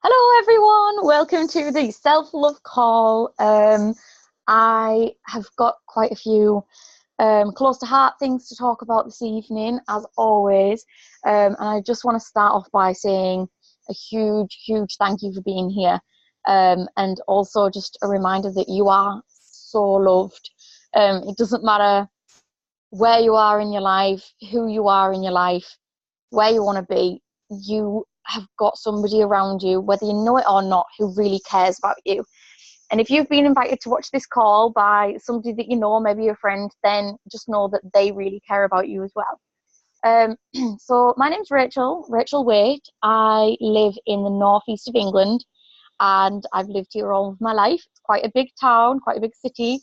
Hello, everyone. Welcome to the self-love call. I have got quite a few close to heart things to talk about this evening, as always. And I just want to start off by saying a huge, huge thank you for being here. And also just a reminder that you are so loved. It doesn't matter where you are in your life, who you are in your life, where you want to be, you have got somebody around you, whether you know it or not, who really cares about you. And if you've been invited to watch this call by somebody that you know, maybe a friend, then just know that they really care about you as well. So my name's Rachel Waite. I live in the northeast of England and I've lived here all of my life. It's quite a big town, quite a big city.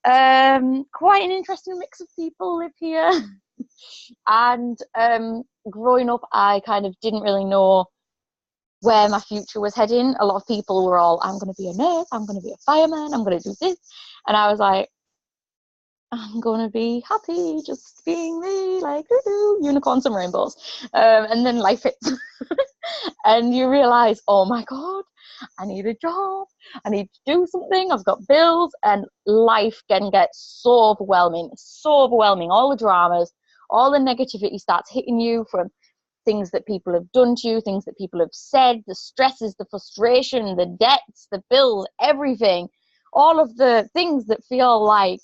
Quite an interesting mix of people live here. And growing up, I kind of didn't really know where my future was heading. A lot of people were all, I'm going to be a nurse, I'm going to be a fireman, I'm going to do this. And I was like, I'm going to be happy just being me, like, unicorns and rainbows. And then life hits. And you realize, oh my God, I need a job. I need to do something. I've got bills. And life can get so overwhelming, so overwhelming. All the dramas, all the negativity starts hitting you from things that people have done to you, things that people have said, the stresses, the frustration, the debts, the bills, everything. All of the things that feel like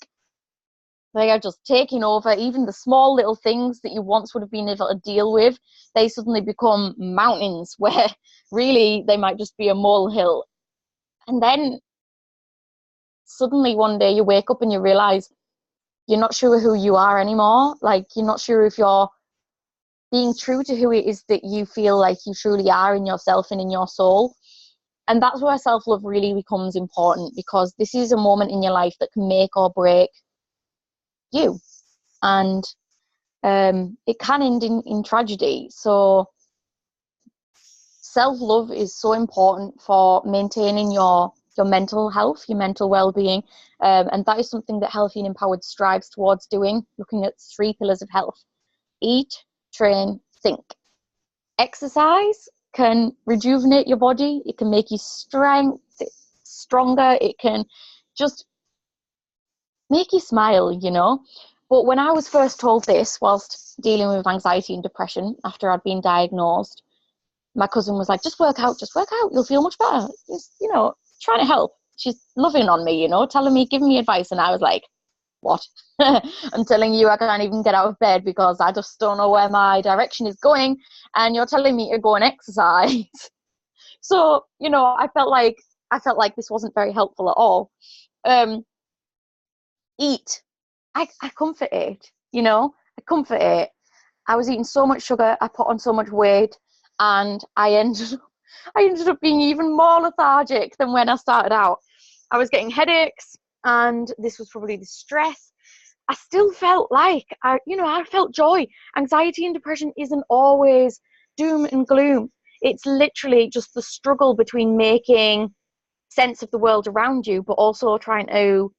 they are just taking over. Even the small little things that you once would have been able to deal with, they suddenly become mountains where really they might just be a molehill. And then suddenly one day you wake up and you realize you're not sure who you are anymore. Like, you're not sure if you're being true to who it is that you feel like you truly are in yourself and in your soul. And that's where self-love really becomes important, because this is a moment in your life that can make or break you. And it can end in tragedy. So self-love is so important for maintaining your mental health, your mental well-being. And that is something that Healthy and Empowered strives towards doing, looking at 3 pillars of health: eat, train, think. Exercise can rejuvenate your body. It can make you stronger. It can just make you smile, you know. But when I was first told this, whilst dealing with anxiety and depression after I'd been diagnosed, my cousin was like, just work out, you'll feel much better. Just, trying to help. She's loving on me, telling me, giving me advice. And I was like, what? I'm telling you, I can't even get out of bed because I just don't know where my direction is going. And you're telling me to go and exercise. So, I felt like this wasn't very helpful at all. Eat. I comfort ate, I comfort ate. I was eating so much sugar, I put on so much weight, and I ended up being even more lethargic than when I started out. I was getting headaches, and this was probably the stress. I still felt like I felt joy. Anxiety and depression isn't always doom and gloom. It's literally just the struggle between making sense of the world around you, but also trying to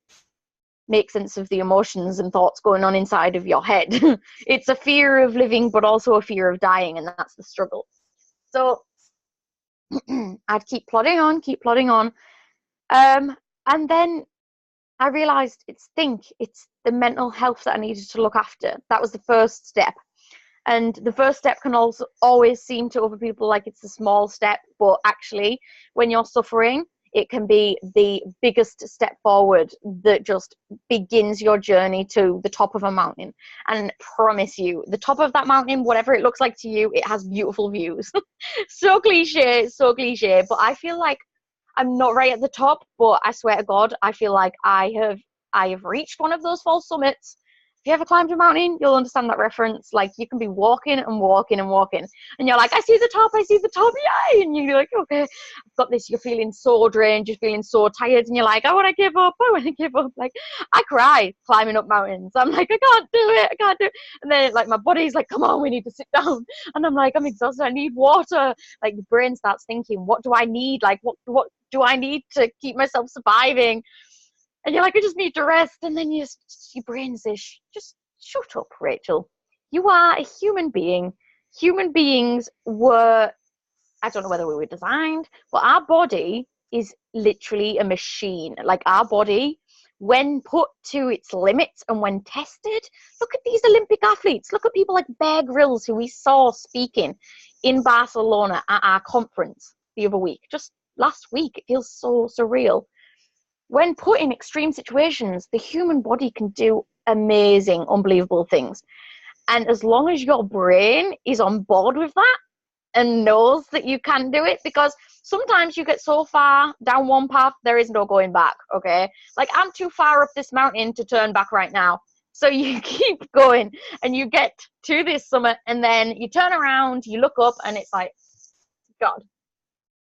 make sense of the emotions and thoughts going on inside of your head. It's a fear of living, but also a fear of dying, and that's the struggle. So I'd keep plodding on, keep plodding on. And then I realized it's the mental health that I needed to look after. That was the first step. And the first step can also always seem to other people like it's a small step, but actually, when you're suffering, it can be the biggest step forward that just begins your journey to the top of a mountain. And promise you, the top of that mountain, whatever it looks like to you, it has beautiful views. So cliche, but I feel like I'm not right at the top, but I swear to God, I feel like I have reached one of those false summits. If you ever climbed a mountain, you'll understand that reference. Like, you can be walking and walking and walking, and you're like, I see the top, yay! And you're like, okay, I've got this. You're feeling so drained, you're feeling so tired, and you're like, I want to give up. Like, I cry climbing up mountains. I'm like, I can't do it. And then, like, my body's like, come on, we need to sit down. And I'm like, I'm exhausted. I need water. Like, the brain starts thinking, what do I need? Like, what do I need to keep myself surviving? And you're like, I just need to rest. And then your brain says, just shut up, Rachel. You are a human being. Human beings were I don't know whether we were designed, but our body is literally a machine. Like our body, when put to its limits and when tested, look at these Olympic athletes. Look at people like Bear Grylls, who we saw speaking in Barcelona at our conference the other week, just last week. It feels so surreal. When put in extreme situations, the human body can do amazing, unbelievable things. And as long as your brain is on board with that and knows that you can do it, because sometimes you get so far down one path, there is no going back, okay? Like, I'm too far up this mountain to turn back right now. So you keep going and you get to this summit, and then you turn around, you look up, and it's like, God,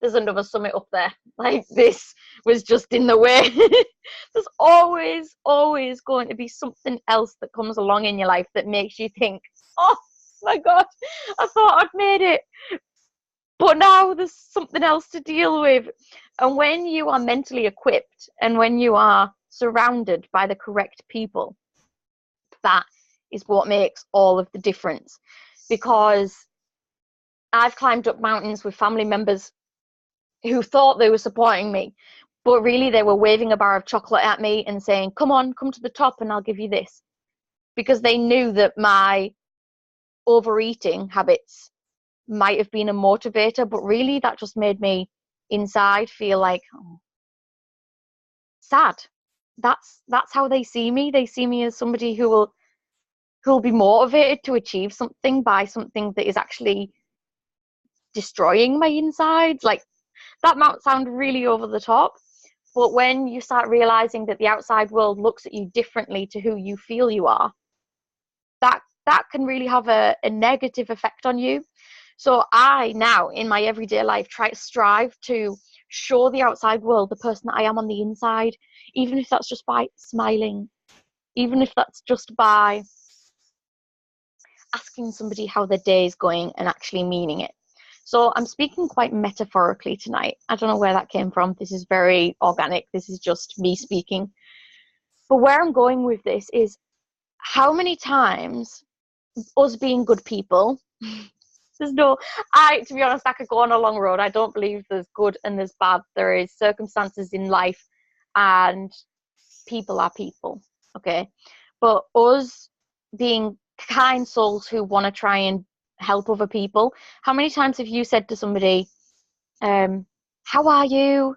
there's another summit up there. Like, this was just in the way. There's always going to be something else that comes along in your life that makes you think, oh my God, I thought I'd made it, but now there's something else to deal with. And when you are mentally equipped and when you are surrounded by the correct people, that is what makes all of the difference. Because I've climbed up mountains with family members who thought they were supporting me, but really they were waving a bar of chocolate at me and saying, come on, come to the top and I'll give you this. Because they knew that my overeating habits might have been a motivator, but really that just made me inside feel like, oh, sad. That's how they see me. They see me as somebody who will be motivated to achieve something by something that is actually destroying my insides. Like, that might sound really over the top, but when you start realizing that the outside world looks at you differently to who you feel you are, that can really have a negative effect on you. So I now, in my everyday life, strive to show the outside world the person that I am on the inside, even if that's just by smiling, even if that's just by asking somebody how their day is going and actually meaning it. So I'm speaking quite metaphorically tonight. I don't know where that came from. This is very organic. This is just me speaking. But where I'm going with this is, how many times us being good people, to be honest, I could go on a long road. I don't believe there's good and there's bad. There is circumstances in life and people are people, okay? But us being kind souls who want to try and help other people, how many times have you said to somebody, how are you?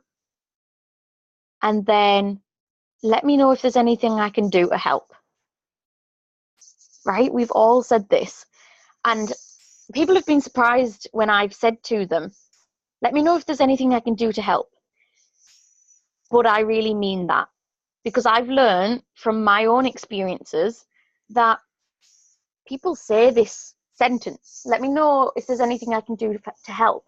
And then, let me know if there's anything I can do to help. Right? We've all said this. And people have been surprised when I've said to them, let me know if there's anything I can do to help. But I really mean that, because I've learned from my own experiences that people say this sentence, let me know if there's anything I can do to help,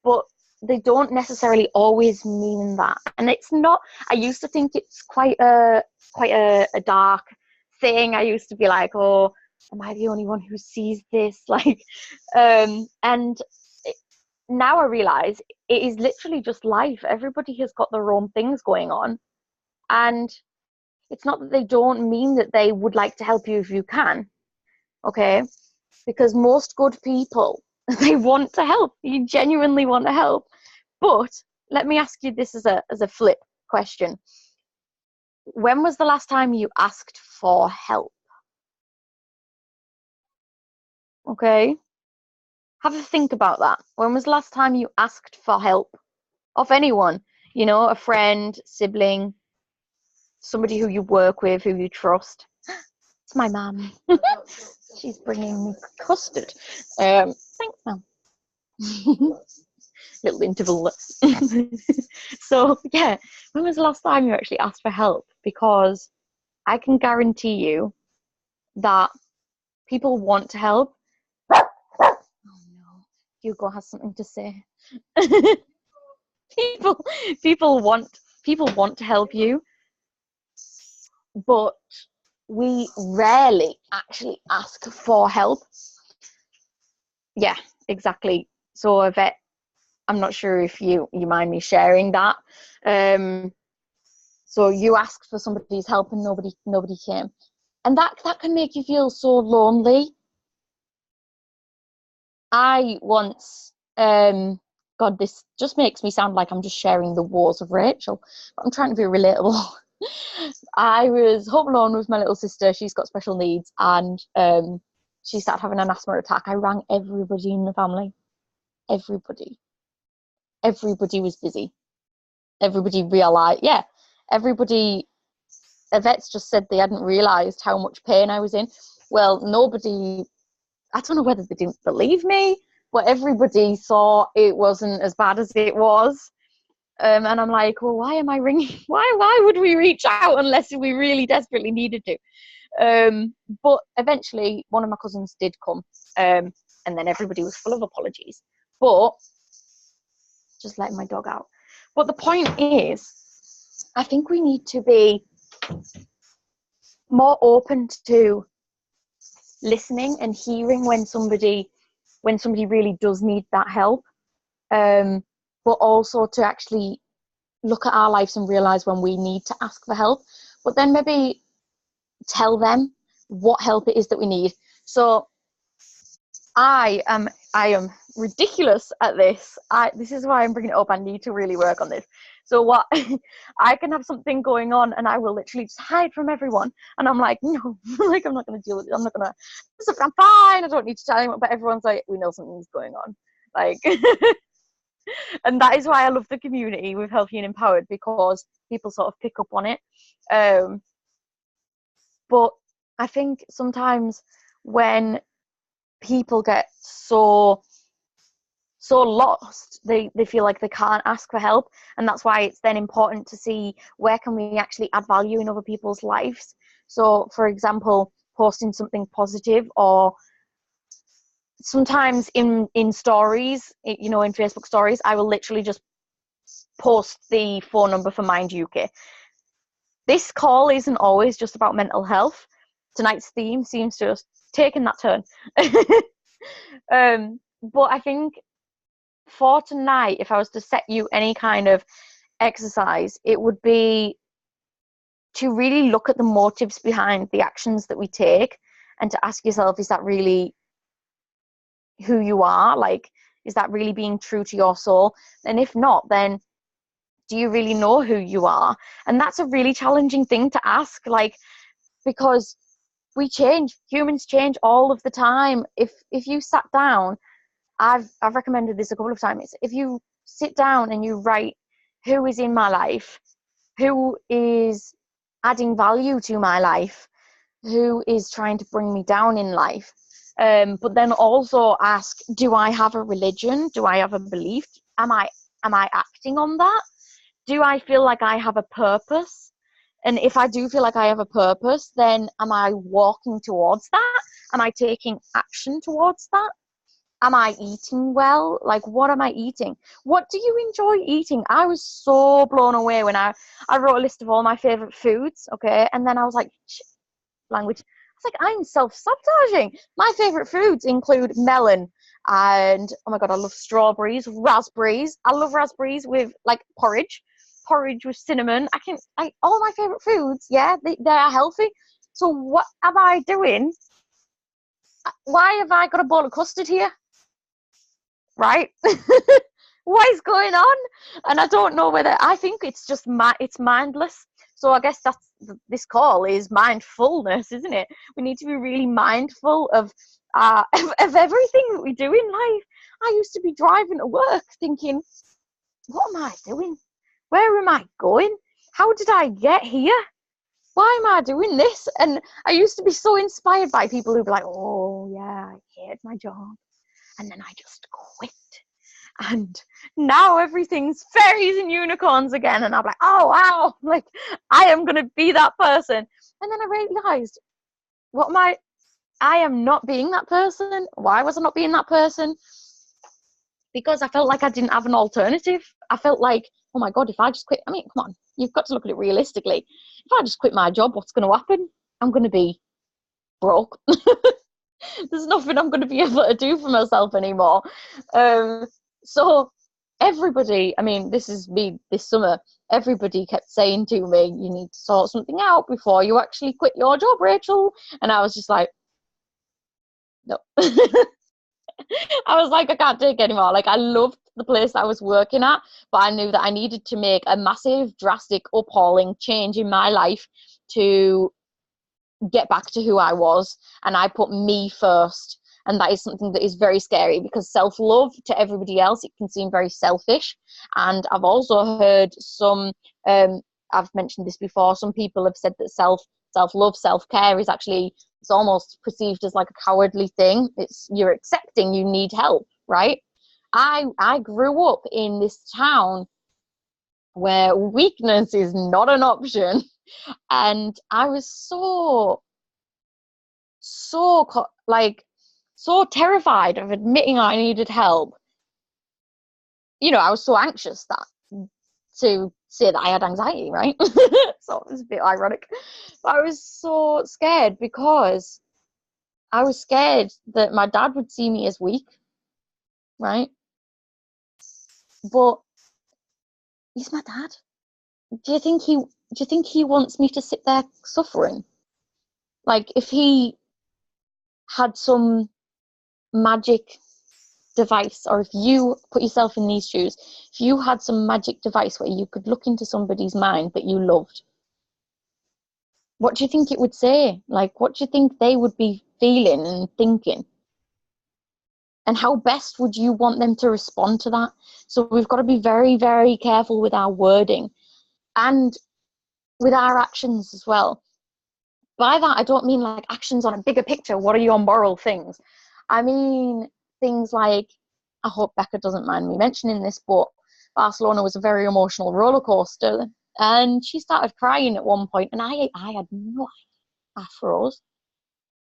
but they don't necessarily always mean that. And it's not, I used to think it's quite a dark thing. I used to be like, oh, am I the only one who sees this? Like, now I realize it is literally just life. Everybody has got their own things going on, and it's not that they don't mean that they would like to help you if you can, okay? Because most good people, they want to help. You genuinely want to help. But let me ask you this as a flip question. When was the last time you asked for help? Okay? Have a think about that. When was the last time you asked for help of anyone? You know, a friend, sibling, somebody who you work with, who you trust. It's my mum. She's bringing me custard. Thanks, mum. Little interval. So, yeah, when was the last time you actually asked for help? Because I can guarantee you that people want to help. Oh no, Hugo has something to say. people want to help you, but we rarely actually ask for help. Yeah, exactly. So Yvette, I'm not sure if you mind me sharing that. So you asked for somebody's help and nobody came, and that can make you feel so lonely. I once God, this just makes me sound like I'm just sharing the woes of Rachel, but I'm trying to be relatable. I was home alone with my little sister. She's got special needs, and she started having an asthma attack. I rang everybody in the family. Everybody was busy. Everybody realised, yeah, everybody, the vets just said they hadn't realised how much pain I was in. Well, nobody, I don't know whether they didn't believe me, but everybody thought it wasn't as bad as it was. And I'm like, well, why am I ringing? Why would we reach out unless we really desperately needed to? But eventually, one of my cousins did come, and then everybody was full of apologies. But just letting my dog out. But the point is, I think we need to be more open to listening and hearing when somebody really does need that help, but also to actually look at our lives and realize when we need to ask for help, but then maybe tell them what help it is that we need. So I am ridiculous at this. This is why I'm bringing it up. I need to really work on this. So what I can have something going on and I will literally just hide from everyone. And I'm like, no, like I'm not going to deal with it. I'm fine. I don't need to tell anyone. But everyone's like, we know something's going on. Like, and that is why I love the community with Healthy and Empowered, because people sort of pick up on it. But I think sometimes when people get so lost, they feel like they can't ask for help, and that's why it's then important to see where can we actually add value in other people's lives. So for example, posting something positive, or sometimes in stories, in Facebook stories, I will literally just post the phone number for Mind UK. This call isn't always just about mental health. Tonight's theme seems to have taken that turn. But I think for tonight, if I was to set you any kind of exercise, it would be to really look at the motives behind the actions that we take, and to ask yourself, is that really who you are? Like, is that really being true to your soul? And if not, then do you really know who you are? And that's a really challenging thing to ask, like, because we change, humans change all of the time. If you sat down, I've recommended this a couple of times, if you sit down and you write who is in my life, who is adding value to my life, who is trying to bring me down in life, but then also ask, do I have a religion? Do I have a belief? Am I acting on that? Do I feel like I have a purpose? And if I do feel like I have a purpose, then am I walking towards that? Am I taking action towards that? Am I eating well? Like, what am I eating? What do you enjoy eating? I was so blown away when I wrote a list of all my favorite foods, okay? And then I was like, language. I was like, I'm self-sabotaging. My favorite foods include melon and, oh my God, I love strawberries, raspberries. I love raspberries with, like, porridge with cinnamon. All my favorite foods, yeah, they are healthy. So what am I doing? Why have I got a bowl of custard here? Right? What is going on? And I don't know whether, I think it's just it's mindless. So I guess that's this call is mindfulness, isn't it? We need to be really mindful of everything that we do in life. I used to be driving to work thinking, what am I doing? Where am I going? How did I get here? Why am I doing this? And I used to be so inspired by people who'd be like, oh yeah, I hate my job, and then I just quit. And now everything's fairies and unicorns again. And I'm like, oh wow, like I am gonna be that person. And then I realized, I am not being that person. Why was I not being that person? Because I felt like I didn't have an alternative. I felt like, oh my God, if I just quit, I mean, come on, you've got to look at it realistically. If I just quit my job, what's going to happen? I'm going to be broke. There's nothing I'm going to be able to do for myself anymore. So everybody, I mean, this is me this summer, everybody kept saying to me, you need to sort something out before you actually quit your job, Rachel. And I was just like, no. I was like, I can't take it anymore. Like, I loved the place I was working at, but I knew that I needed to make a massive, drastic, appalling change in my life to get back to who I was. And I put me first. And that is something that is very scary, because self-love to everybody else, it can seem very selfish. And I've also heard some, I've mentioned this before, some people have said that self-love, self-care is actually, it's almost perceived as like a cowardly thing. It's, you're accepting you need help, right? I grew up in this town where weakness is not an option. And I was so terrified of admitting I needed help. You know, I was so anxious that to say that I had anxiety, right? So it was a bit ironic. But I was so scared because I was scared that my dad would see me as weak, right? But he's my dad. Do you think he wants me to sit there suffering? Like, if he had some magic device, or if you put yourself in these shoes, if you had some magic device where you could look into somebody's mind that you loved, what do you think it would say? Like, what do you think they would be feeling and thinking? And how best would you want them to respond to that? So we've got to be very, very careful with our wording and with our actions as well. By that, I don't mean like actions on a bigger picture. What are your moral things? I mean things like, I hope Becca doesn't mind me mentioning this, but Barcelona was a very emotional roller coaster, and she started crying at one point, and I had no idea. I froze.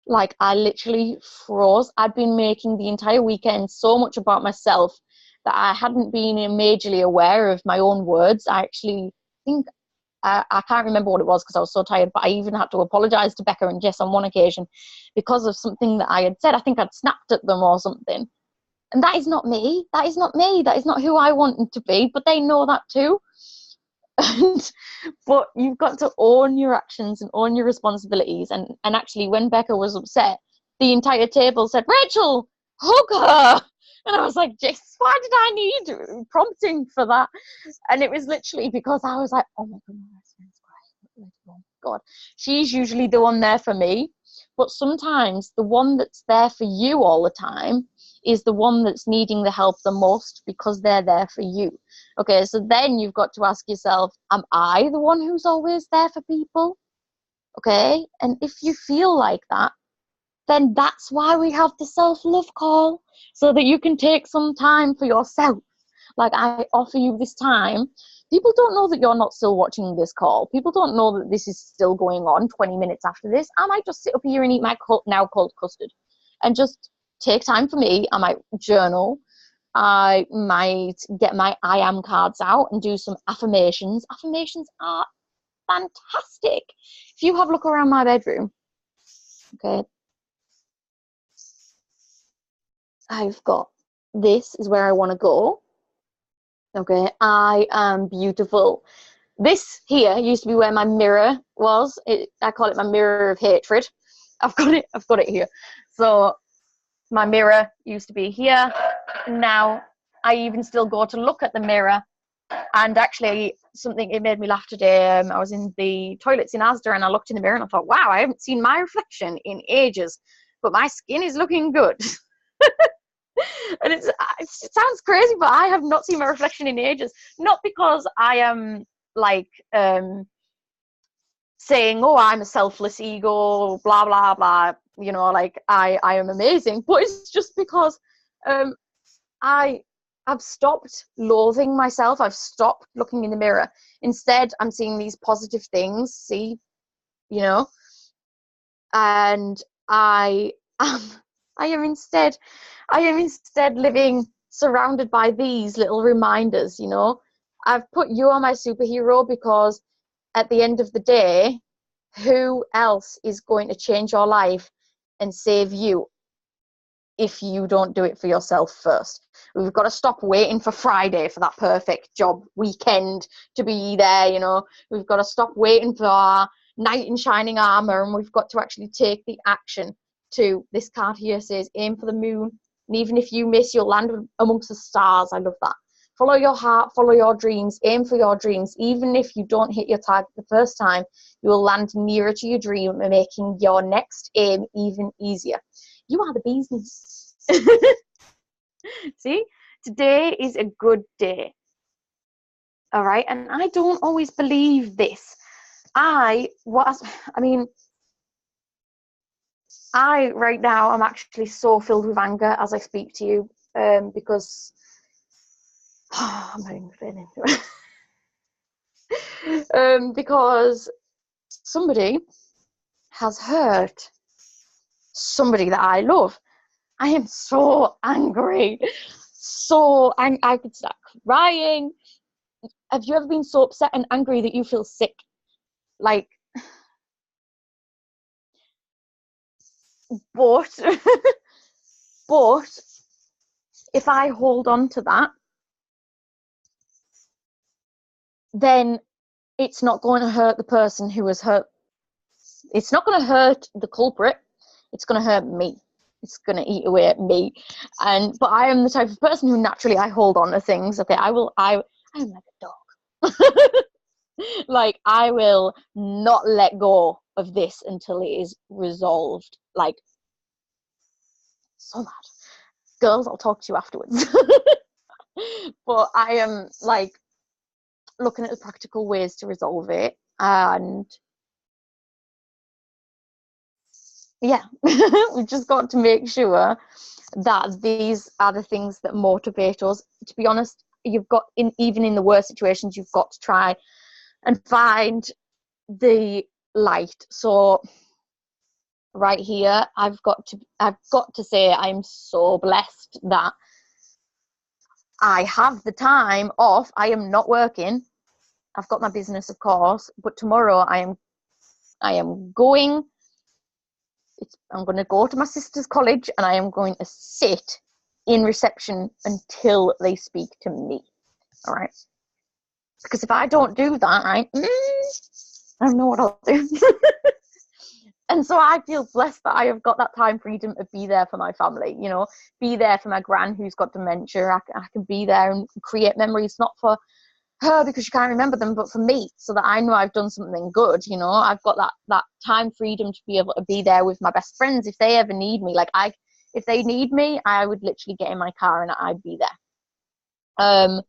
Like, I literally froze. I'd been making the entire weekend so much about myself that I hadn't been majorly aware of my own words. I actually think, I can't remember what it was because I was so tired, but I even had to apologise to Becca and Jess on one occasion because of something that I had said. I think I'd snapped at them or something. And that is not me. That is not me. That is not who I wanted to be. But they know that too. But you've got to own your actions and own your responsibilities. And actually, when Becca was upset, the entire table said, "Rachel, hug her." And I was like, Jess, why did I need prompting for that? And it was literally because I was like, oh my God, she's usually the one there for me. But sometimes the one that's there for you all the time is the one that's needing the help the most, because they're there for you. Okay, so then you've got to ask yourself, am I the one who's always there for people? Okay, and if you feel like that, then that's why we have the self-love call, so that you can take some time for yourself. Like, I offer you this time. People don't know that you're not still watching this call. People don't know that this is still going on 20 minutes after this. I might just sit up here and eat my now cold custard and just take time for me. I might journal. I might get my I am cards out and do some affirmations. Affirmations are fantastic. If you have a look around my bedroom, okay, I've got, this is where I want to go. Okay, I am beautiful. This here used to be where my mirror was. I call it my mirror of hatred. I've got it here. So my mirror used to be here. Now I even still go to look at the mirror. And actually, it made me laugh today. I was in the toilets in Asda and I looked in the mirror and I thought, wow, I haven't seen my reflection in ages, but my skin is looking good. And it sounds crazy, but I have not seen my reflection in ages. Not because I am like saying, oh, I'm a selfless ego, blah blah blah, you know, like I am amazing, but it's just because I've stopped loathing myself. I've stopped looking in the mirror. Instead, I'm seeing these positive things, you know, and I am instead living surrounded by these little reminders, you know. I've put you on my superhero because at the end of the day, who else is going to change your life and save you if you don't do it for yourself first? We've got to stop waiting for Friday for that perfect job weekend to be there, you know. We've got to stop waiting for our knight in shining armor, and we've got to actually take the action. To this card here says, aim for the moon, and even if you miss, you'll land amongst the stars. I love that. Follow your heart, follow your dreams, aim for your dreams. Even if you don't hit your target the first time, you will land nearer to your dream and making your next aim even easier. You are the business. See, today is a good day. All right, and I don't always believe this. I mean, right now I'm actually so filled with anger as I speak to you, because I'm not even feeling it. Because somebody has hurt somebody that I love. I am so angry. I could start crying. Have you ever been so upset and angry that you feel sick? Like, but but if I hold on to that, then it's not going to hurt the person who was hurt. It's not going to hurt the culprit. It's going to hurt me. It's going to eat away at me. But I am the type of person who naturally I hold on to things. Okay, I'm like a dog. Like, I will not let go of this until it is resolved. Like, so mad. Girls, I'll talk to you afterwards. But I am like looking at the practical ways to resolve it, and yeah, we've just got to make sure that these are the things that motivate us. To be honest, you've got even in the worst situations, you've got to try and find the light. So right here, I've got to say I'm so blessed that I have the time off. I am not working. I've got my business, of course, but tomorrow I'm going to go to my sister's college, and I am going to sit in reception until they speak to me. All right. Because if I don't do that, right, I don't know what I'll do. And so I feel blessed that I have got that time freedom to be there for my family, be there for my gran who's got dementia. I can be there and create memories, not for her because she can't remember them, but for me, so that I know I've done something good. I've got that time freedom to be able to be there with my best friends if they ever need me. Like, if they need me, I would literally get in my car and I'd be there.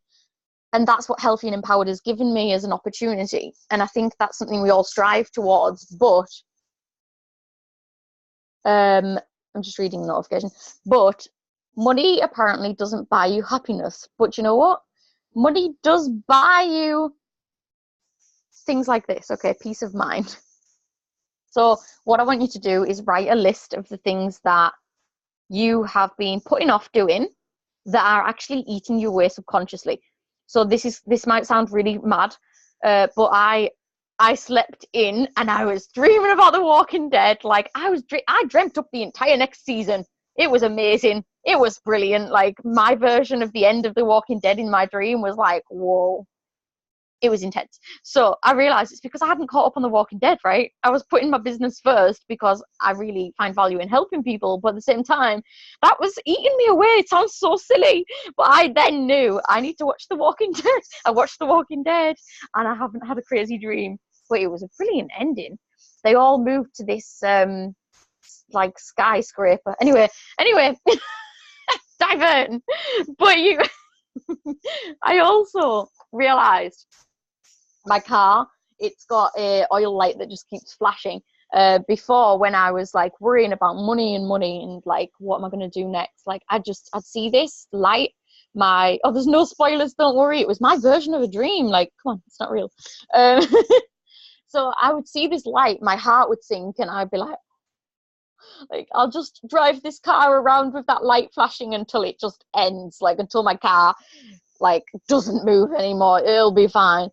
And that's what Healthy and Empowered has given me as an opportunity. And I think that's something we all strive towards. But I'm just reading the notification. But money apparently doesn't buy you happiness. But you know what? Money does buy you things like this, okay? Peace of mind. So what I want you to do is write a list of the things that you have been putting off doing that are actually eating you away subconsciously. So this might sound really mad, but I slept in and I was dreaming about The Walking Dead. Like, I dreamt up the entire next season. It was amazing. It was brilliant. Like, my version of the end of The Walking Dead in my dream was like, whoa. It was intense. So I realized it's because I hadn't caught up on The Walking Dead, right? I was putting my business first because I really find value in helping people. But at the same time, that was eating me away. It sounds so silly. But I then knew I need to watch The Walking Dead. I watched The Walking Dead and I haven't had a crazy dream. But it was a brilliant ending. They all moved to this like skyscraper. Anyway, diverting. But I also realized my car, it's got a oil light that just keeps flashing. Before, when I was like worrying about money and like, what am I going to do next? Like, I'd see this light. There's no spoilers, don't worry. It was my version of a dream. Like, come on, it's not real. So I would see this light, my heart would sink, and I'd be like, I'll just drive this car around with that light flashing until it just ends, like until my car like doesn't move anymore. It'll be fine.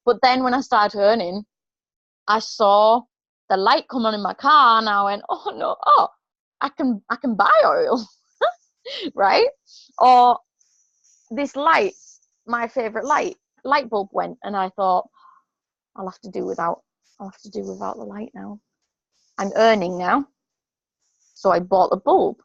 But then when I started earning, I saw the light come on in my car, and I went, oh no, I can buy oil, right? Or this light, my favorite light bulb went, and I thought, I'll have to do without the light now. I'm earning now. So I bought a bulb.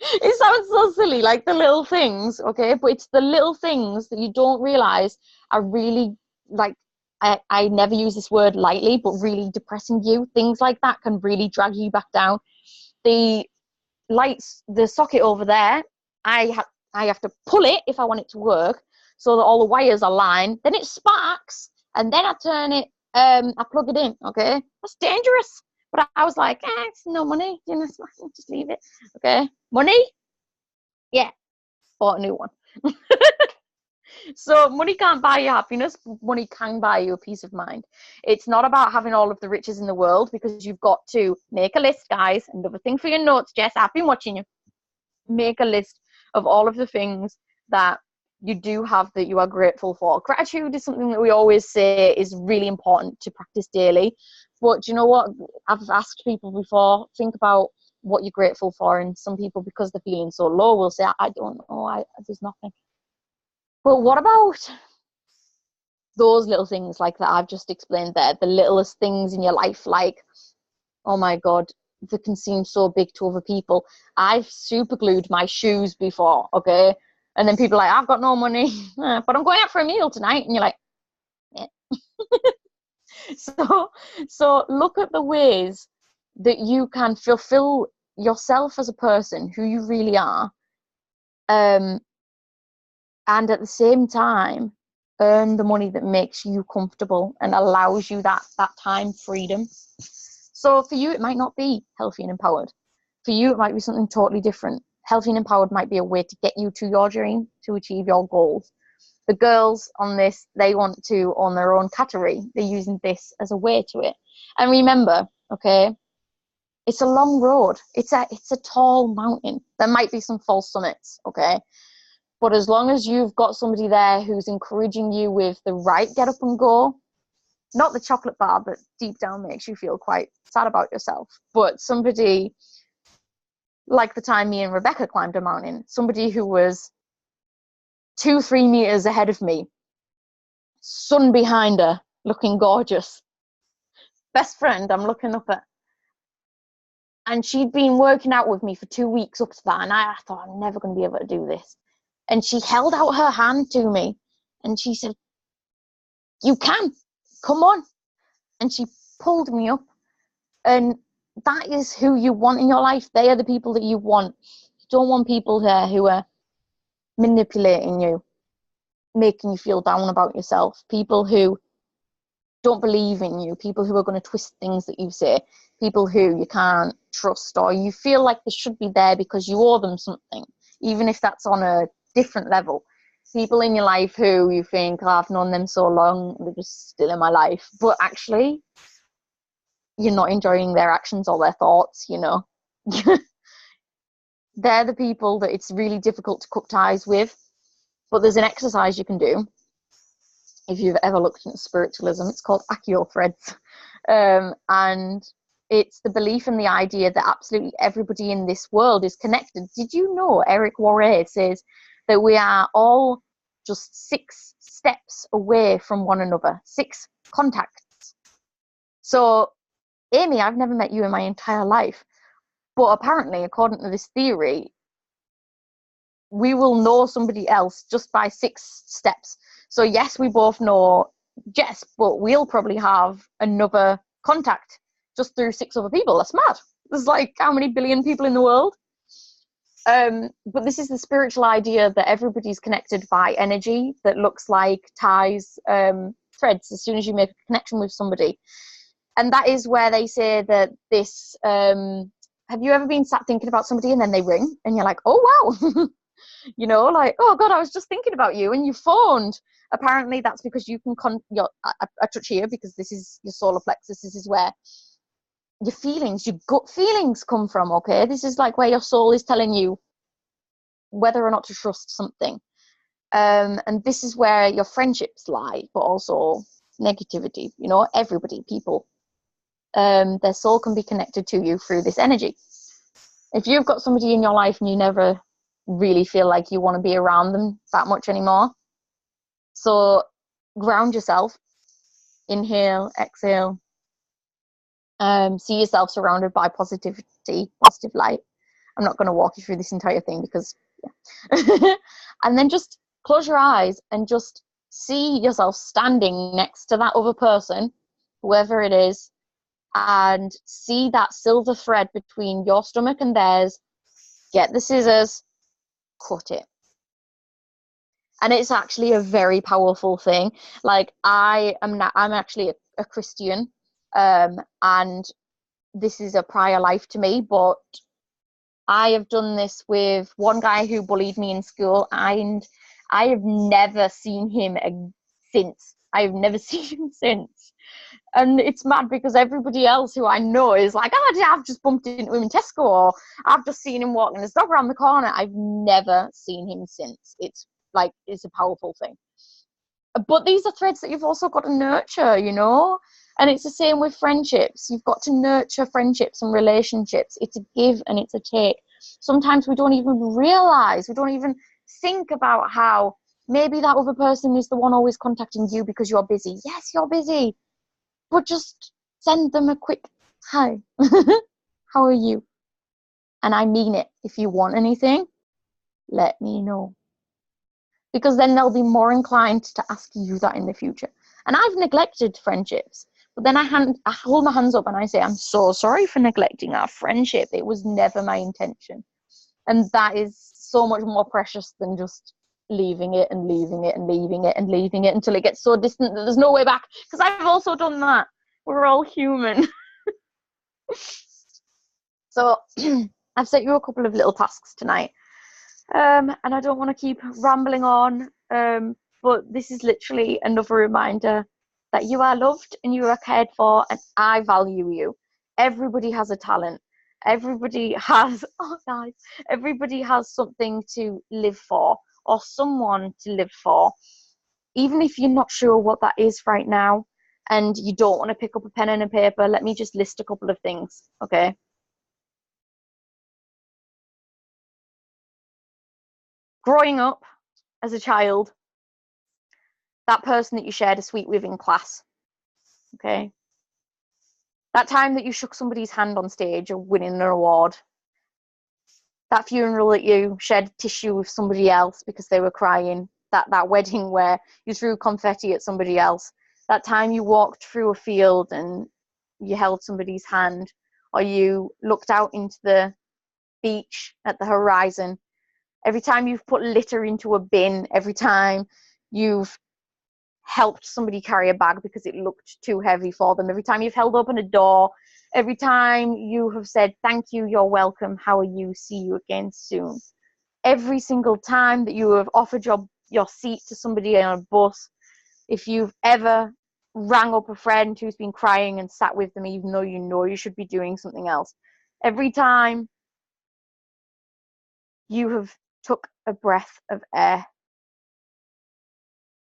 It sounds so silly, like the little things, okay? But it's the little things that you don't realize are really, like, I never use this word lightly, but really depressing you. Things like that can really drag you back down. The lights, the socket over there, I have to pull it if I want it to work, so that all the wires are lined. Then it sparks, and then I turn it, I plug it in. Okay, that's dangerous. But I was like, it's no money, you know, just leave it. Okay, money, yeah, bought a new one. So money can't buy you happiness, money can buy you a peace of mind. It's not about having all of the riches in the world, because you've got to make a list, guys. Another thing for your notes, Jess, I've been watching you. Make a list of all of the things that you do have that you are grateful for. Gratitude is something that we always say is really important to practice daily. But do you know what? I've asked people before, think about what you're grateful for. And some people, because they're feeling so low, will say, I don't know, there's nothing. But what about those little things like that I've just explained there, the littlest things in your life, like, oh my God, that can seem so big to other people. I've super glued my shoes before, okay? And then people are like, I've got no money, but I'm going out for a meal tonight. And you're like, yeah. So look at the ways that you can fulfill yourself as a person, who you really are, and at the same time earn the money that makes you comfortable and allows you that time freedom. So for you, it might not be healthy and empowered. For you, it might be something totally different. Healthy and empowered might be a way to get you to your dream, to achieve your goals. The girls on this, they want to own their own cattery. They're using this as a way to it. And remember, okay, it's a long road. It's a tall mountain. There might be some false summits, okay? But as long as you've got somebody there who's encouraging you with the right get up and go, not the chocolate bar that deep down makes you feel quite sad about yourself, but somebody like the time me and Rebecca climbed a mountain, somebody who was 2-3 meters ahead of me, sun behind her, looking gorgeous, best friend I'm looking up at. And she'd been working out with me for 2 weeks up to that, and I thought, I'm never going to be able to do this. And she held out her hand to me, and she said, you can, come on. And she pulled me up. And that is who you want in your life. They are the people that you want. You don't want people there who are manipulating you, making you feel down about yourself, people who don't believe in you, people who are going to twist things that you say, people who you can't trust, or you feel like they should be there because you owe them something, even if that's on a different level. People in your life who you think, oh, I've known them so long, they're just still in my life, but actually you're not enjoying their actions or their thoughts, you know. They're the people that it's really difficult to cut ties with. But there's an exercise you can do. If you've ever looked into spiritualism, it's called Accio threads. And it's the belief and the idea that absolutely everybody in this world is connected. Did you know Eric Worre says that we are all just 6 steps away from one another, 6 contacts? So, Amy, I've never met you in my entire life. But apparently, according to this theory, we will know somebody else just by 6 steps. So yes, we both know Jess, but we'll probably have another contact just through 6 other people. That's mad. There's like how many billion people in the world? But this is the spiritual idea that everybody's connected by energy that looks like ties, threads, as soon as you make a connection with somebody. And that is where they say that this, have you ever been sat thinking about somebody and then they ring and you're like, oh, wow. You know, like, oh God, I was just thinking about you and you phoned. Apparently that's because you can, I touch here because this is your solar plexus. This is where your feelings, your gut feelings come from, okay? This is like where your soul is telling you whether or not to trust something. And this is where your friendships lie, but also negativity, you know, everybody, people. Their soul can be connected to you through this energy. If you've got somebody in your life and you never really feel like you want to be around them that much anymore, so ground yourself, inhale, exhale, see yourself surrounded by positivity, positive light. I'm not going to walk you through this entire thing because, yeah. And then just close your eyes and just see yourself standing next to that other person, whoever it is, and see that silver thread between your stomach and theirs. Get the scissors, cut it. And it's actually a very powerful thing. Like, I'm actually a Christian, and this is a prior life to me, but I have done this with one guy who bullied me in school, and I have never seen him since. I have never seen him since. And it's mad because everybody else who I know is like, oh, I've just bumped into him in Tesco, or I've just seen him walking his dog around the corner. I've never seen him since. It's a powerful thing. But these are threads that you've also got to nurture, you know? And it's the same with friendships. You've got to nurture friendships and relationships. It's a give and it's a take. Sometimes we don't even realize, we don't even think about how maybe that other person is the one always contacting you because you're busy. Yes, you're busy. But just send them a quick hi. How are you? And I mean it. If you want anything, let me know. Because then they'll be more inclined to ask you that in the future. And I've neglected friendships. But then I hold my hands up and I say, I'm so sorry for neglecting our friendship. It was never my intention. And that is so much more precious than just leaving it and leaving it and leaving it and leaving it until it gets so distant that there's no way back. Because I've also done that. We're all human. So I've set you a couple of little tasks tonight. And I don't want to keep rambling on, but this is literally another reminder that you are loved and you are cared for, and I value you. Everybody has a talent. Everybody has, everybody has something to live for, or someone to live for. Even if you're not sure what that is right now, and you don't want to pick up a pen and a paper, let me just list a couple of things, okay? Growing up as a child, that person that you shared a sweet with in class, okay? That time that you shook somebody's hand on stage or winning an award. That funeral that you shared tissue with somebody else because they were crying. That wedding where you threw confetti at somebody else. That time you walked through a field and you held somebody's hand, or you looked out into the beach at the horizon. Every time you've put litter into a bin, every time you've helped somebody carry a bag because it looked too heavy for them, every time you've held open a door, every time you have said, thank you, you're welcome, how are you, see you again soon. Every single time that you have offered your seat to somebody on a bus, if you've ever rang up a friend who's been crying and sat with them even though you know you should be doing something else, every time you have took a breath of air,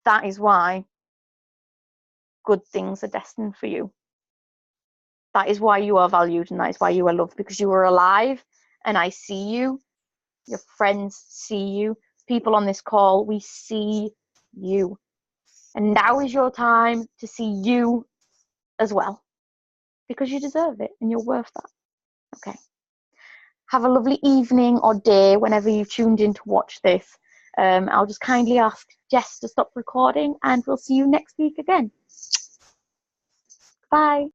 that is why good things are destined for you. That is why you are valued, and that is why you are loved, because you are alive and I see you. Your friends see you. People on this call, we see you. And now is your time to see you as well, because you deserve it and you're worth that. Okay. Have a lovely evening or day whenever you've tuned in to watch this. I'll just kindly ask Jess to stop recording, and we'll see you next week again. Bye.